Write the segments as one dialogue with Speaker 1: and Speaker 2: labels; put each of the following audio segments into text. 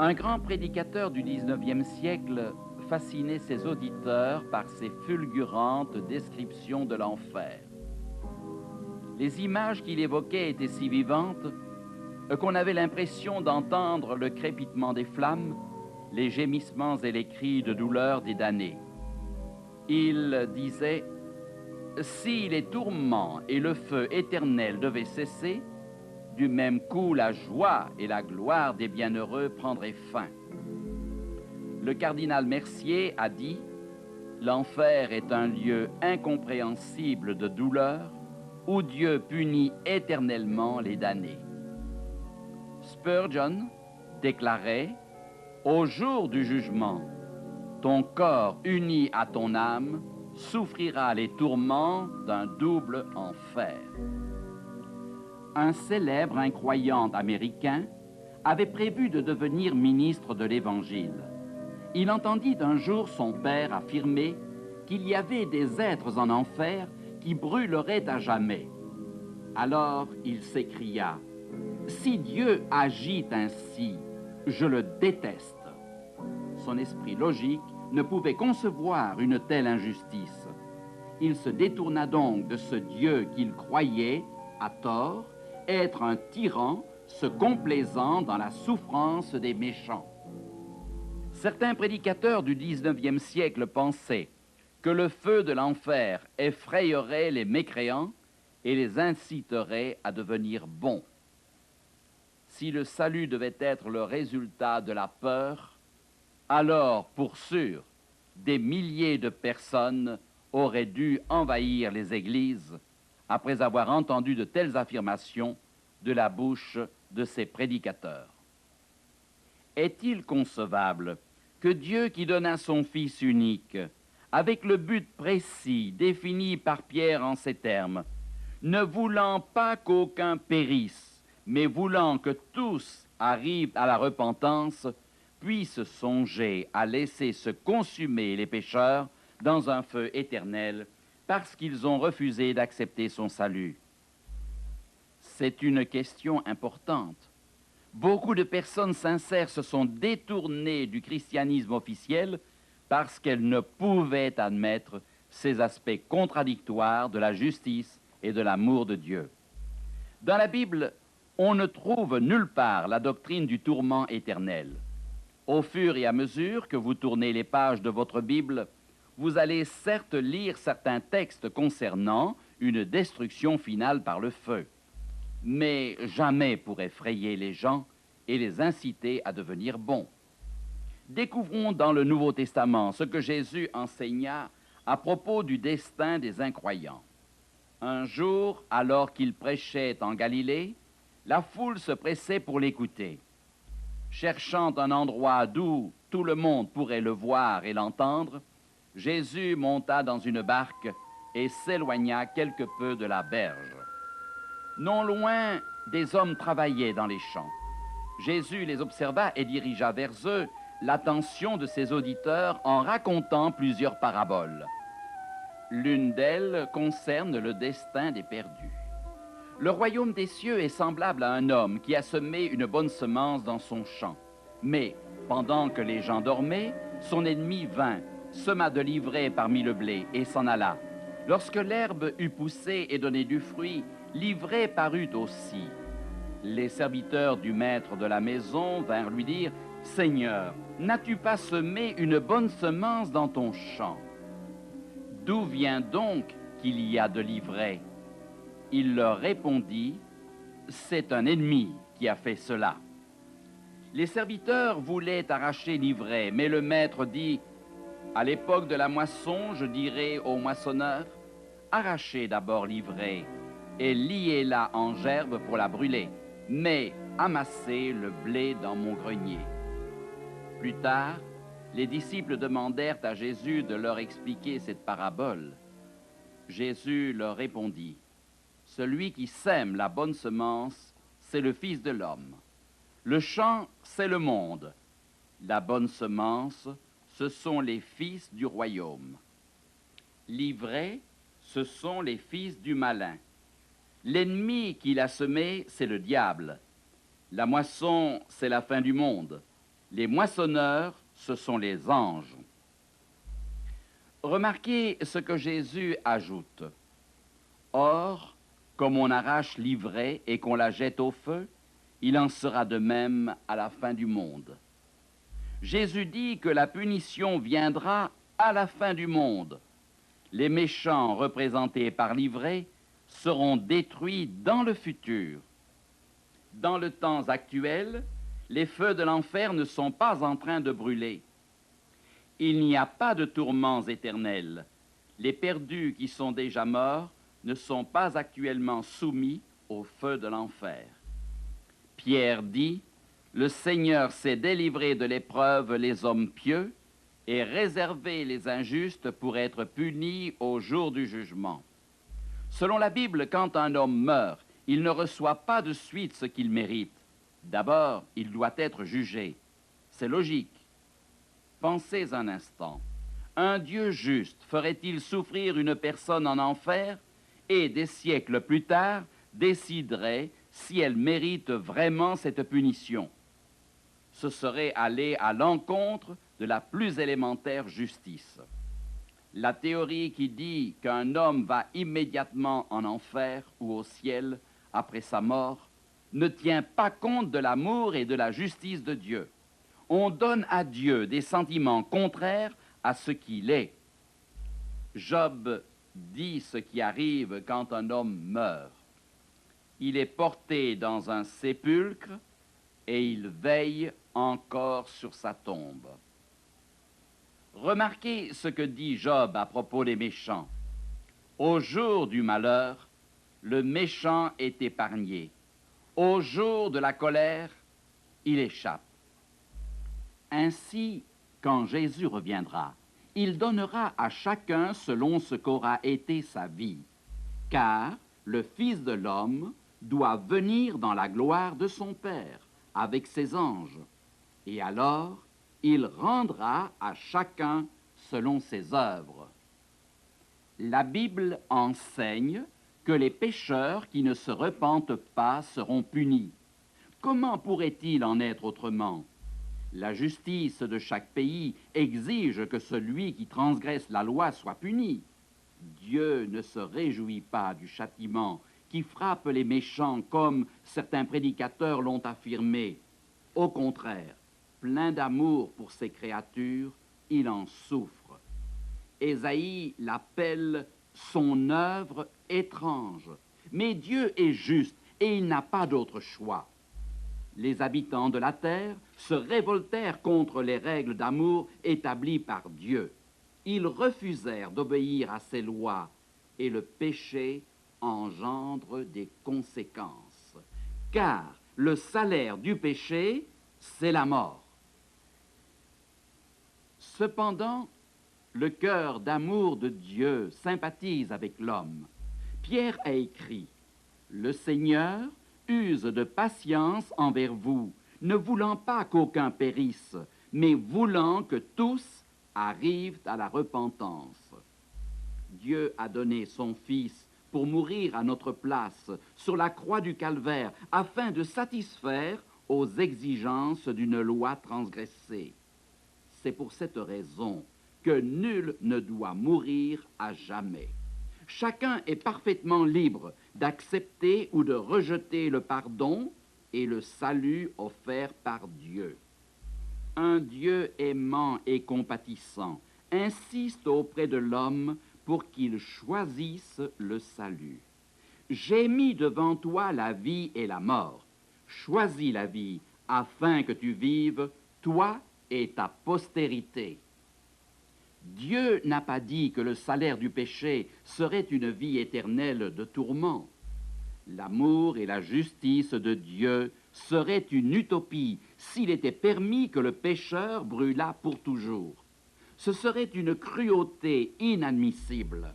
Speaker 1: Un grand prédicateur du XIXe siècle fascinait ses auditeurs par ses fulgurantes descriptions de l'enfer. Les images qu'il évoquait étaient si vivantes qu'on avait l'impression d'entendre le crépitement des flammes, les gémissements et les cris de douleur des damnés. Il disait « Si les tourments et le feu éternel devaient cesser, du même coup la joie et la gloire des bienheureux prendraient fin. » Le cardinal Mercier a dit « L'enfer est un lieu incompréhensible de douleur où Dieu punit éternellement les damnés. » Spurgeon déclarait « Au jour du jugement, ton corps uni à ton âme souffrira les tourments d'un double enfer. » Un célèbre incroyant américain avait prévu de devenir ministre de l'Évangile. Il entendit un jour son père affirmer qu'il y avait des êtres en enfer qui brûleraient à jamais. Alors il s'écria « Si Dieu agit ainsi, je le déteste. » Son esprit logique ne pouvait concevoir une telle injustice. Il se détourna donc de ce Dieu qu'il croyait, à tort, être un tyran se complaisant dans la souffrance des méchants. Certains prédicateurs du XIXe siècle pensaient que le feu de l'enfer effrayerait les mécréants et les inciterait à devenir bons. Si le salut devait être le résultat de la peur, alors, pour sûr, des milliers de personnes auraient dû envahir les églises après avoir entendu de telles affirmations de la bouche de ces prédicateurs. Est-il concevable que Dieu qui donna son Fils unique, avec le but précis défini par Pierre en ces termes, ne voulant pas qu'aucun périsse, mais voulant que tous arrivent à la repentance, puisse songer à laisser se consumer les pécheurs dans un feu éternel, parce qu'ils ont refusé d'accepter son salut? C'est une question importante. Beaucoup de personnes sincères se sont détournées du christianisme officiel parce qu'elles ne pouvaient admettre ces aspects contradictoires de la justice et de l'amour de Dieu. Dans la Bible, on ne trouve nulle part la doctrine du tourment éternel. Au fur et à mesure que vous tournez les pages de votre Bible, vous allez certes lire certains textes concernant une destruction finale par le feu, mais jamais pour effrayer les gens et les inciter à devenir bons. Découvrons dans le Nouveau Testament ce que Jésus enseigna à propos du destin des incroyants. Un jour, alors qu'il prêchait en Galilée, la foule se pressait pour l'écouter. Cherchant un endroit d'où tout le monde pourrait le voir et l'entendre, Jésus monta dans une barque et s'éloigna quelque peu de la berge. Non loin, des hommes travaillaient dans les champs. Jésus les observa et dirigea vers eux l'attention de ses auditeurs en racontant plusieurs paraboles. L'une d'elles concerne le destin des perdus. Le royaume des cieux est semblable à un homme qui a semé une bonne semence dans son champ. Mais, pendant que les gens dormaient, son ennemi vint, sema de l'ivraie parmi le blé et s'en alla. Lorsque l'herbe eut poussé et donné du fruit, l'ivraie parut aussi. Les serviteurs du maître de la maison vinrent lui dire « Seigneur, n'as-tu pas semé une bonne semence dans ton champ? D'où vient donc qu'il y a de l'ivraie ?» Il leur répondit « C'est un ennemi qui a fait cela. » Les serviteurs voulaient arracher l'ivraie, mais le maître dit « À l'époque de la moisson, je dirai aux moissonneurs, arrachez d'abord l'ivraie et liez-la en gerbe pour la brûler, mais amassez le blé dans mon grenier. » Plus tard, les disciples demandèrent à Jésus de leur expliquer cette parabole. Jésus leur répondit « Celui qui sème la bonne semence, c'est le Fils de l'homme. Le champ, c'est le monde. La bonne semence, ce sont les fils du royaume. L'ivraie, ce sont les fils du malin. L'ennemi qui l'a semé, c'est le diable. La moisson, c'est la fin du monde. Les moissonneurs, ce sont les anges. Remarquez ce que Jésus ajoute. Or, comme on arrache l'ivraie et qu'on la jette au feu, il en sera de même à la fin du monde. Jésus dit que la punition viendra à la fin du monde. Les méchants représentés par l'ivraie seront détruits dans le futur. Dans le temps actuel, les feux de l'enfer ne sont pas en train de brûler. Il n'y a pas de tourments éternels. Les perdus qui sont déjà morts ne sont pas actuellement soumis au feu de l'enfer. Pierre dit, « Le Seigneur sait délivrer de l'épreuve les hommes pieux et réserver les injustes pour être punis au jour du jugement. » Selon la Bible, quand un homme meurt, il ne reçoit pas de suite ce qu'il mérite. D'abord, il doit être jugé. C'est logique. Pensez un instant. Un Dieu juste ferait-il souffrir une personne en enfer et, des siècles plus tard, déciderait si elle mérite vraiment cette punition? Ce serait aller à l'encontre de la plus élémentaire justice. La théorie qui dit qu'un homme va immédiatement en enfer ou au ciel après sa mort ne tient pas compte de l'amour et de la justice de Dieu. On donne à Dieu des sentiments contraires à ce qu'il est. Job dit ce qui arrive quand un homme meurt. Il est porté dans un sépulcre et il veille encore sur sa tombe. Remarquez ce que dit Job à propos des méchants. Au jour du malheur, le méchant est épargné. Au jour de la colère, il échappe. Ainsi, quand Jésus reviendra, il donnera à chacun selon ce qu'aura été sa vie, car le Fils de l'homme doit venir dans la gloire de son Père avec ses anges, et alors il rendra à chacun selon ses œuvres. La Bible enseigne que les pécheurs qui ne se repentent pas seront punis. Comment pourrait-il en être autrement? La justice de chaque pays exige que celui qui transgresse la loi soit puni. Dieu ne se réjouit pas du châtiment qui frappe les méchants comme certains prédicateurs l'ont affirmé. Au contraire, plein d'amour pour ses créatures, il en souffre. Ésaïe l'appelle son œuvre étrange. Mais Dieu est juste et il n'a pas d'autre choix. Les habitants de la terre se révoltèrent contre les règles d'amour établies par Dieu. Ils refusèrent d'obéir à ses lois et le péché engendre des conséquences. Car le salaire du péché, c'est la mort. Cependant, le cœur d'amour de Dieu sympathise avec l'homme. Pierre a écrit, « Le Seigneur use de patience envers vous, ne voulant pas qu'aucun périsse, mais voulant que tous arrivent à la repentance. » Dieu a donné son Fils pour mourir à notre place sur la croix du Calvaire, afin de satisfaire aux exigences d'une loi transgressée. C'est pour cette raison que nul ne doit mourir à jamais. Chacun est parfaitement libre d'accepter ou de rejeter le pardon et le salut offert par Dieu. Un Dieu aimant et compatissant insiste auprès de l'homme pour qu'il choisisse le salut. « J'ai mis devant toi la vie et la mort. Choisis la vie afin que tu vives, toi et ta postérité. » Dieu n'a pas dit que le salaire du péché serait une vie éternelle de tourments. L'amour et la justice de Dieu seraient une utopie s'il était permis que le pécheur brûlât pour toujours. Ce serait une cruauté inadmissible.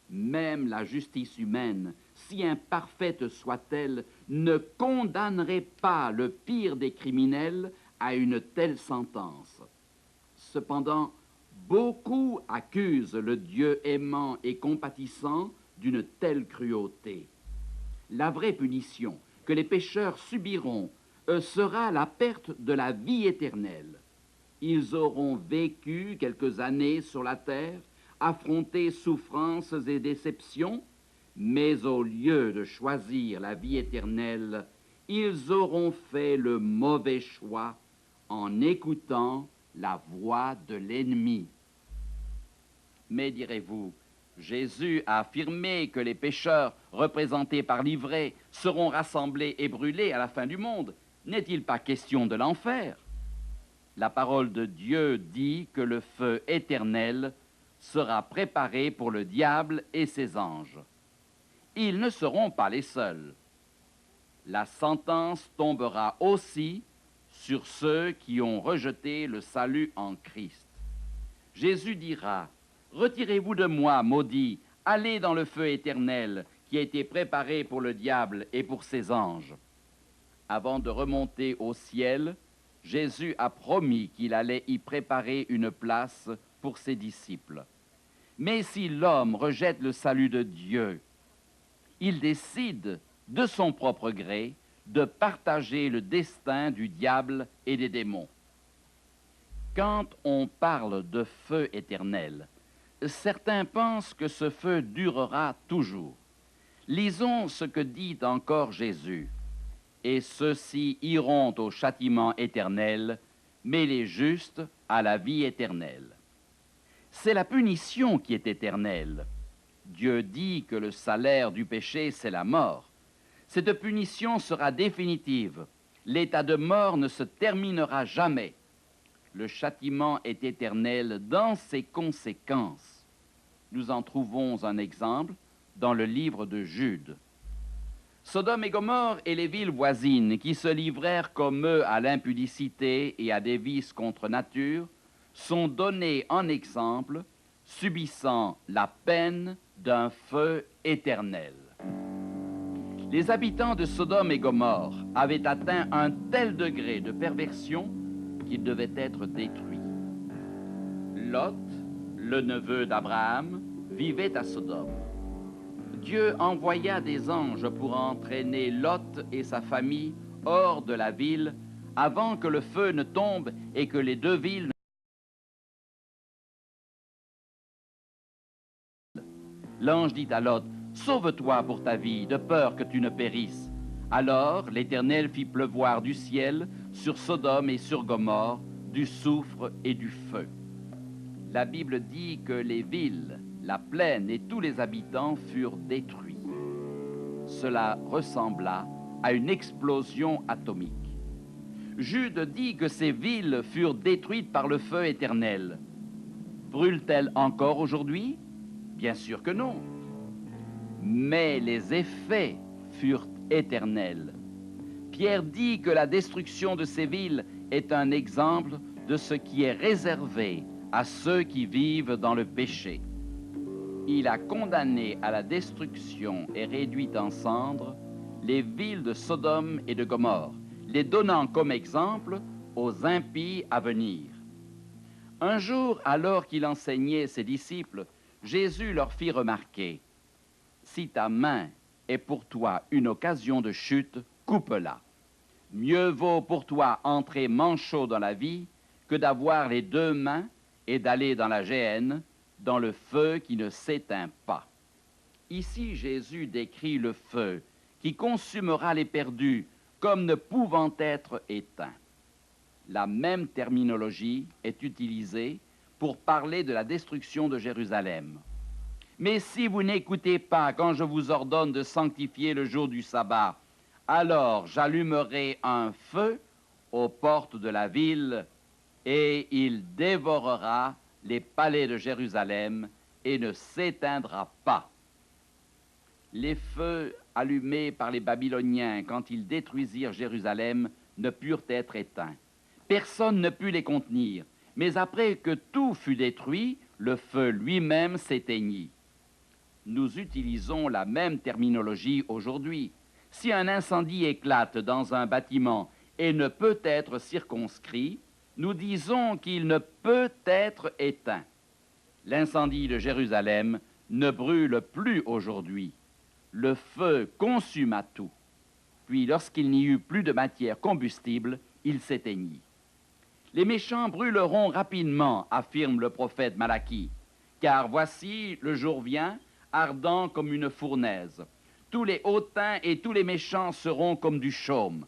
Speaker 1: Même la justice humaine, si imparfaite soit-elle, ne condamnerait pas le pire des criminels à une telle sentence. Cependant, beaucoup accusent le Dieu aimant et compatissant d'une telle cruauté. La vraie punition que les pécheurs subiront sera la perte de la vie éternelle. Ils auront vécu quelques années sur la terre, affronté souffrances et déceptions, mais au lieu de choisir la vie éternelle, ils auront fait le mauvais choix en écoutant la voix de l'ennemi. Mais direz-vous, Jésus a affirmé que les pécheurs, représentés par l'ivraie, seront rassemblés et brûlés à la fin du monde. N'est-il pas question de l'enfer? La parole de Dieu dit que le feu éternel sera préparé pour le diable et ses anges. Ils ne seront pas les seuls. La sentence tombera aussi sur ceux qui ont rejeté le salut en Christ. Jésus dira, « Retirez-vous de moi, maudits, allez dans le feu éternel qui a été préparé pour le diable et pour ses anges. » Avant de remonter au ciel, Jésus a promis qu'il allait y préparer une place pour ses disciples. Mais si l'homme rejette le salut de Dieu, il décide de son propre gré de partager le destin du diable et des démons. Quand on parle de feu éternel, certains pensent que ce feu durera toujours. Lisons ce que dit encore Jésus. « Et ceux-ci iront au châtiment éternel, mais les justes à la vie éternelle. » C'est la punition qui est éternelle. Dieu dit que le salaire du péché, c'est la mort. Cette punition sera définitive. L'état de mort ne se terminera jamais. Le châtiment est éternel dans ses conséquences. Nous en trouvons un exemple dans le livre de Jude. Sodome et Gomorrhe et les villes voisines qui se livrèrent comme eux à l'impudicité et à des vices contre nature sont donnés en exemple, subissant la peine d'un feu éternel. Les habitants de Sodome et Gomorrhe avaient atteint un tel degré de perversion qu'ils devaient être détruits. Lot, le neveu d'Abraham, vivait à Sodome. Dieu envoya des anges pour entraîner Lot et sa famille hors de la ville avant que le feu ne tombe et que les deux villes ne... L'ange dit à Lot, « Sauve-toi pour ta vie, de peur que tu ne périsses. » Alors l'Éternel fit pleuvoir du ciel sur Sodome et sur Gomorrhe du soufre et du feu. La Bible dit que les villes, la plaine et tous les habitants furent détruits. Cela ressembla à une explosion atomique. Jude dit que ces villes furent détruites par le feu éternel. Brûlent-elles encore aujourd'hui? Bien sûr que non. Mais les effets furent éternels. Pierre dit que la destruction de ces villes est un exemple de ce qui est réservé à ceux qui vivent dans le péché. Il a condamné à la destruction et réduit en cendres les villes de Sodome et de Gomorrhe, les donnant comme exemple aux impies à venir. Un jour, alors qu'il enseignait ses disciples, Jésus leur fit remarquer, « Si ta main est pour toi une occasion de chute, coupe-la. Mieux vaut pour toi entrer manchot dans la vie que d'avoir les deux mains et d'aller dans la géhenne, dans le feu qui ne s'éteint pas. » Ici, Jésus décrit le feu qui consumera les perdus comme ne pouvant être éteints. La même terminologie est utilisée pour parler de la destruction de Jérusalem. « Mais si vous n'écoutez pas quand je vous ordonne de sanctifier le jour du sabbat, alors j'allumerai un feu aux portes de la ville et il dévorera les palais de Jérusalem et ne s'éteindra pas. » Les feux allumés par les Babyloniens quand ils détruisirent Jérusalem ne purent être éteints. Personne ne put les contenir, mais après que tout fut détruit, le feu lui-même s'éteignit. Nous utilisons la même terminologie aujourd'hui. Si un incendie éclate dans un bâtiment et ne peut être circonscrit, nous disons qu'il ne peut être éteint. L'incendie de Jérusalem ne brûle plus aujourd'hui. Le feu consuma tout. puis lorsqu'il n'y eut plus de matière combustible, il s'éteignit. Les méchants brûleront rapidement, affirme le prophète Malachie, car voici le jour vient, ardent comme une fournaise. Tous les hautains et tous les méchants seront comme du chaume.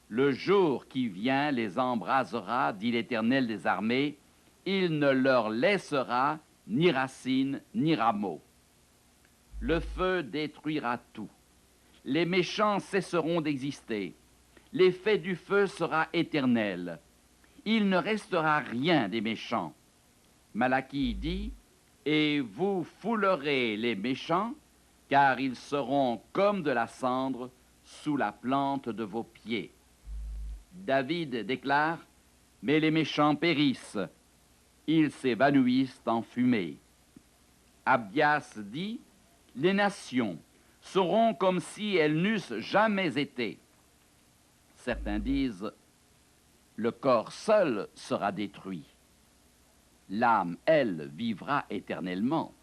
Speaker 1: Le jour qui vient les embrasera, dit l'Éternel des armées, il ne leur laissera ni racines ni rameaux. Le feu détruira tout. Les méchants cesseront d'exister. L'effet du feu sera éternel. Il ne restera rien des méchants. Malachie dit, et vous foulerez les méchants, car ils seront comme de la cendre sous la plante de vos pieds. David déclare, mais les méchants périssent, ils s'évanouissent en fumée. Abdias dit, les nations seront comme si elles n'eussent jamais été. Certains disent, le corps seul sera détruit. L'âme, elle, vivra éternellement.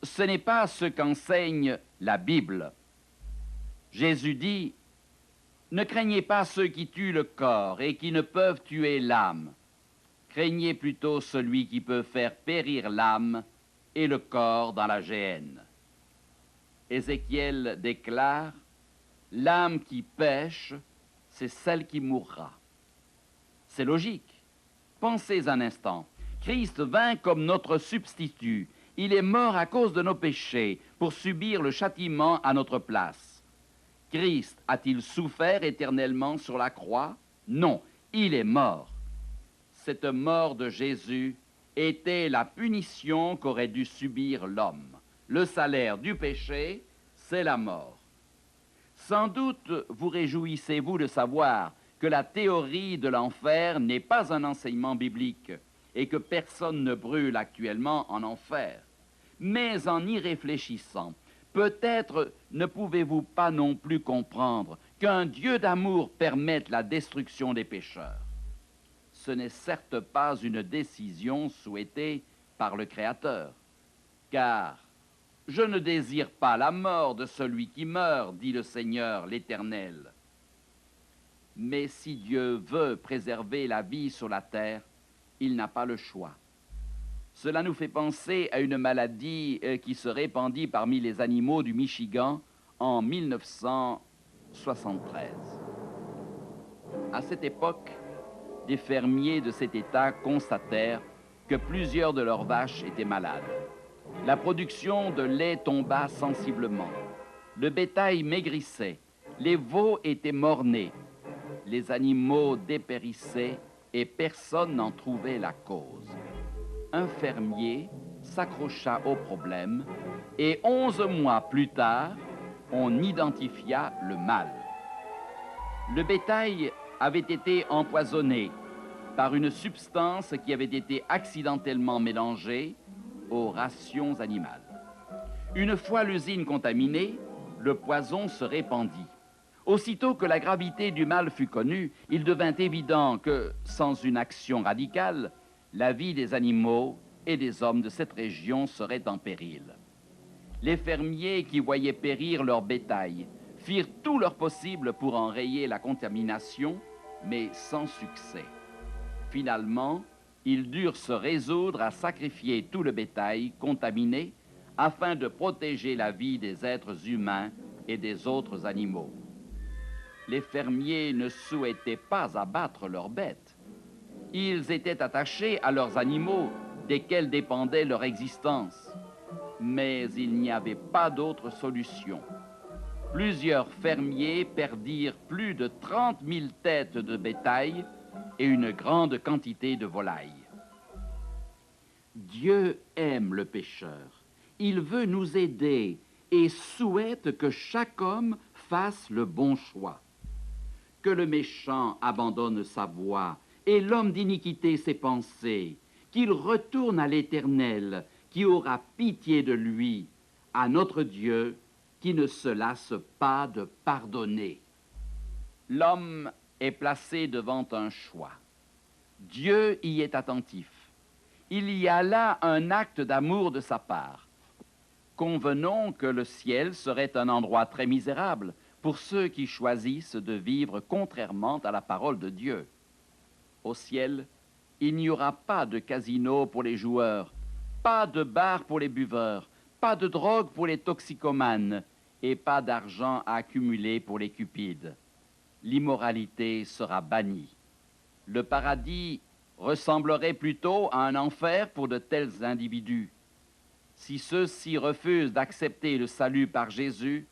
Speaker 1: Ce n'est pas ce qu'enseigne la Bible. Jésus dit, ne craignez pas ceux qui tuent le corps et qui ne peuvent tuer l'âme. Craignez plutôt celui qui peut faire périr l'âme et le corps dans la géhenne. Ézéchiel déclare, l'âme qui pêche, c'est celle qui mourra. C'est logique. Pensez un instant. Christ vint comme notre substitut. Il est mort à cause de nos péchés pour subir le châtiment à notre place. Christ a-t-il souffert éternellement sur la croix? Non, il est mort. Cette mort de Jésus était la punition qu'aurait dû subir l'homme. Le salaire du péché, c'est la mort. Sans doute vous réjouissez-vous de savoir que la théorie de l'enfer n'est pas un enseignement biblique et que personne ne brûle actuellement en enfer. Mais en y réfléchissant, peut-être ne pouvez-vous pas non plus comprendre qu'un Dieu d'amour permette la destruction des pécheurs. Ce n'est certes pas une décision souhaitée par le Créateur, car je ne désire pas la mort de celui qui meurt, dit le Seigneur l'Éternel. Mais si Dieu veut préserver la vie sur la terre, il n'a pas le choix. Cela nous fait penser à une maladie qui se répandit parmi les animaux du Michigan en 1973. À cette époque, des fermiers de cet État constatèrent que plusieurs de leurs vaches étaient malades. La production de lait tomba sensiblement. Le bétail maigrissait. Les veaux étaient mort-nés. Les animaux dépérissaient et personne n'en trouvait la cause. Un fermier s'accrocha au problème et 11 mois plus tard, on identifia le mal. Le bétail avait été empoisonné par une substance qui avait été accidentellement mélangée aux rations animales. Une fois l'usine contaminée, le poison se répandit. Aussitôt que la gravité du mal fut connue, il devint évident que, sans une action radicale, la vie des animaux et des hommes de cette région serait en péril. Les fermiers qui voyaient périr leur bétail firent tout leur possible pour enrayer la contamination, mais sans succès. Finalement, ils durent se résoudre à sacrifier tout le bétail contaminé afin de protéger la vie des êtres humains et des autres animaux. Les fermiers ne souhaitaient pas abattre leurs bêtes. Ils étaient attachés à leurs animaux, desquels dépendait leur existence. Mais il n'y avait pas d'autre solution. Plusieurs fermiers perdirent plus de 30 000 têtes de bétail et une grande quantité de volailles. Dieu aime le pécheur. Il veut nous aider et souhaite que chaque homme fasse le bon choix. Que le méchant abandonne sa voie et l'homme d'iniquité ses pensées, qu'il retourne à l'Éternel, qui aura pitié de lui, à notre Dieu, qui ne se lasse pas de pardonner. L'homme est placé devant un choix. Dieu y est attentif. Il y a là un acte d'amour de sa part. Convenons que le ciel serait un endroit très misérable pour ceux qui choisissent de vivre contrairement à la parole de Dieu. Au ciel, il n'y aura pas de casino pour les joueurs, pas de bar pour les buveurs, pas de drogue pour les toxicomanes et pas d'argent à accumuler pour les cupides. L'immoralité sera bannie. Le paradis ressemblerait plutôt à un enfer pour de tels individus. Si ceux-ci refusent d'accepter le salut par Jésus,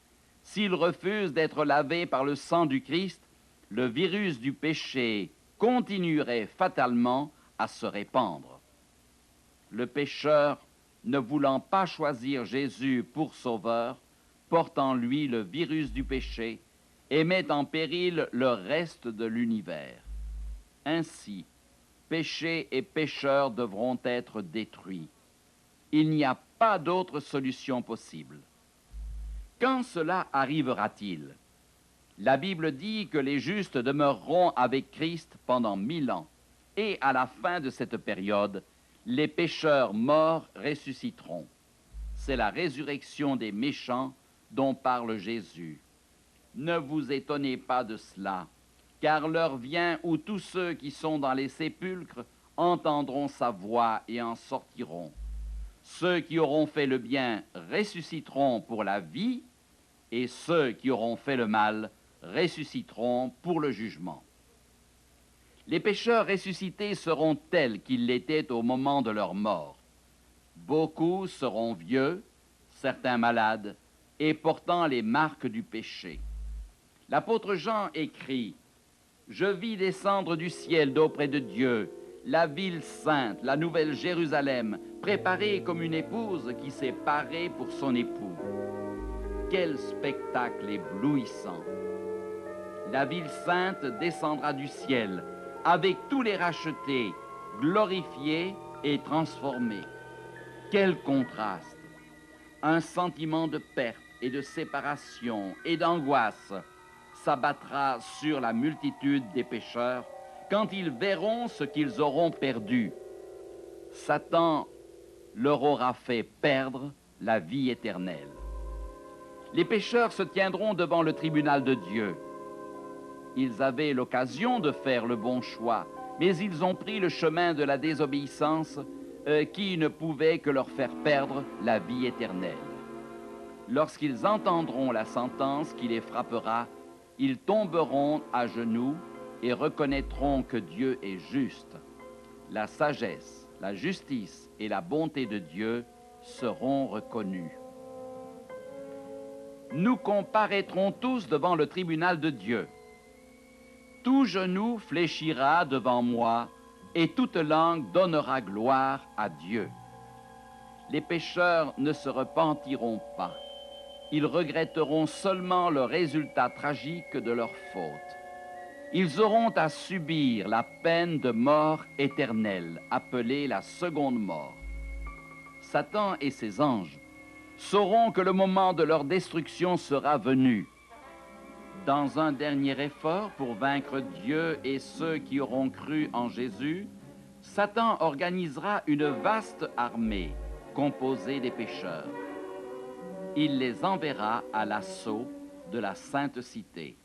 Speaker 1: s'ils refusent d'être lavés par le sang du Christ, le virus du péché continuerait fatalement à se répandre. Le pécheur, ne voulant pas choisir Jésus pour sauveur, porte en lui le virus du péché et met en péril le reste de l'univers. Ainsi, péché et pécheurs devront être détruits. Il n'y a pas d'autre solution possible. Quand cela arrivera-t-il? La Bible dit que les justes demeureront avec Christ pendant 1000 ans, et à la fin de cette période, les pécheurs morts ressusciteront. C'est la résurrection des méchants dont parle Jésus. Ne vous étonnez pas de cela, car l'heure vient où tous ceux qui sont dans les sépulcres entendront sa voix et en sortiront. Ceux qui auront fait le bien ressusciteront pour la vie, et ceux qui auront fait le mal ressusciteront pour le jugement. Les pécheurs ressuscités seront tels qu'ils l'étaient au moment de leur mort. Beaucoup seront vieux, certains malades, et portant les marques du péché. L'apôtre Jean écrit « Je vis descendre du ciel d'auprès de Dieu la ville sainte, la nouvelle Jérusalem, préparée comme une épouse qui s'est parée pour son époux. » Quel spectacle éblouissant! La ville sainte descendra du ciel avec tous les rachetés, glorifiés et transformés. Quel contraste! Un sentiment de perte et de séparation et d'angoisse s'abattra sur la multitude des pécheurs quand ils verront ce qu'ils auront perdu. Satan leur aura fait perdre la vie éternelle. Les pécheurs se tiendront devant le tribunal de Dieu. Ils avaient l'occasion de faire le bon choix, mais ils ont pris le chemin de la désobéissance qui ne pouvait que leur faire perdre la vie éternelle. Lorsqu'ils entendront la sentence qui les frappera, ils tomberont à genoux et reconnaîtront que Dieu est juste. La sagesse, la justice et la bonté de Dieu seront reconnues. Nous comparaîtrons tous devant le tribunal de Dieu. Tout genou fléchira devant moi, et toute langue donnera gloire à Dieu. Les pécheurs ne se repentiront pas. Ils regretteront seulement le résultat tragique de leur faute. Ils auront à subir la peine de mort éternelle, appelée la seconde mort. Satan et ses anges sauront que le moment de leur destruction sera venu. Dans un dernier effort pour vaincre Dieu et ceux qui auront cru en Jésus, Satan organisera une vaste armée composée des pécheurs. Il les enverra à l'assaut de la sainte cité.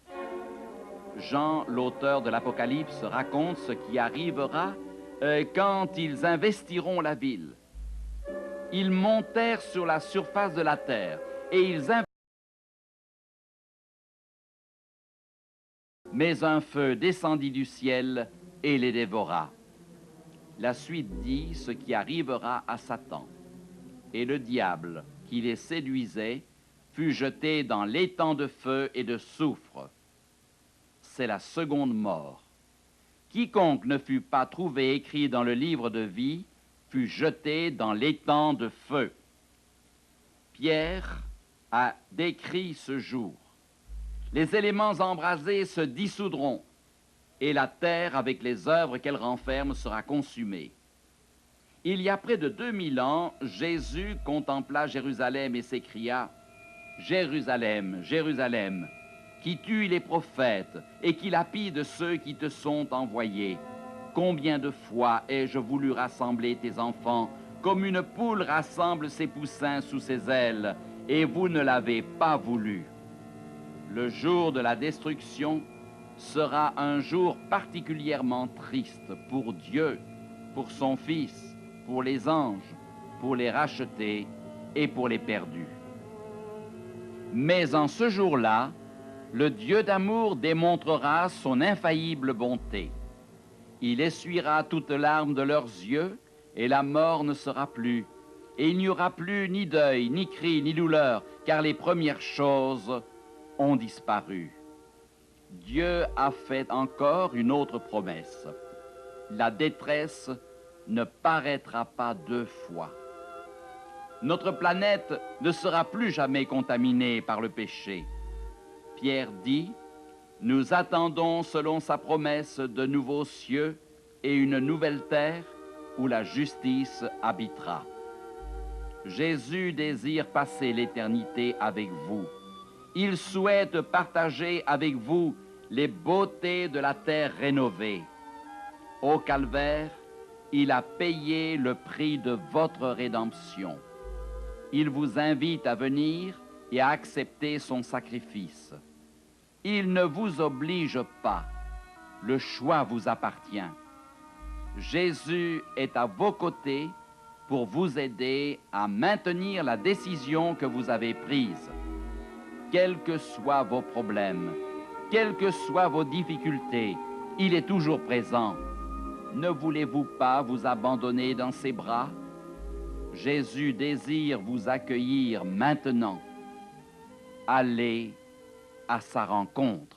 Speaker 1: Jean, l'auteur de l'Apocalypse, raconte ce qui arrivera quand ils investiront la ville. Ils montèrent sur la surface de la terre et ils mais un feu descendit du ciel et les dévora. La suite dit ce qui arrivera à Satan. Et le diable, qui les séduisait, fut jeté dans l'étang de feu et de soufre. C'est la seconde mort. Quiconque ne fut pas trouvé écrit dans le livre de vie fut jeté dans l'étang de feu. Pierre a décrit ce jour. Les éléments embrasés se dissoudront, et la terre, avec les œuvres qu'elle renferme, sera consumée. Il y a près de 2000 ans, Jésus contempla Jérusalem et s'écria « Jérusalem, Jérusalem, qui tue les prophètes et qui lapide ceux qui te sont envoyés. Combien de fois ai-je voulu rassembler tes enfants, comme une poule rassemble ses poussins sous ses ailes, et vous ne l'avez pas voulu. » Le jour de la destruction sera un jour particulièrement triste pour Dieu, pour son Fils, pour les anges, pour les rachetés et pour les perdus. Mais en ce jour-là, le Dieu d'amour démontrera son infaillible bonté. Il essuiera toutes larmes de leurs yeux et la mort ne sera plus. Et il n'y aura plus ni deuil, ni cri, ni douleur, car les premières choses ont disparu. Dieu a fait encore une autre promesse. La détresse ne paraîtra pas deux fois. Notre planète ne sera plus jamais contaminée par le péché. Pierre dit, « Nous attendons selon sa promesse de nouveaux cieux et une nouvelle terre où la justice habitera. » Jésus désire passer l'éternité avec vous. Il souhaite partager avec vous les beautés de la terre rénovée. Au calvaire, il a payé le prix de votre rédemption. Il vous invite à venir et à accepter son sacrifice. Il ne vous oblige pas. Le choix vous appartient. Jésus est à vos côtés pour vous aider à maintenir la décision que vous avez prise. Quels que soient vos problèmes, quelles que soient vos difficultés, il est toujours présent. Ne voulez-vous pas vous abandonner dans ses bras? Jésus désire vous accueillir maintenant. Allez à sa rencontre.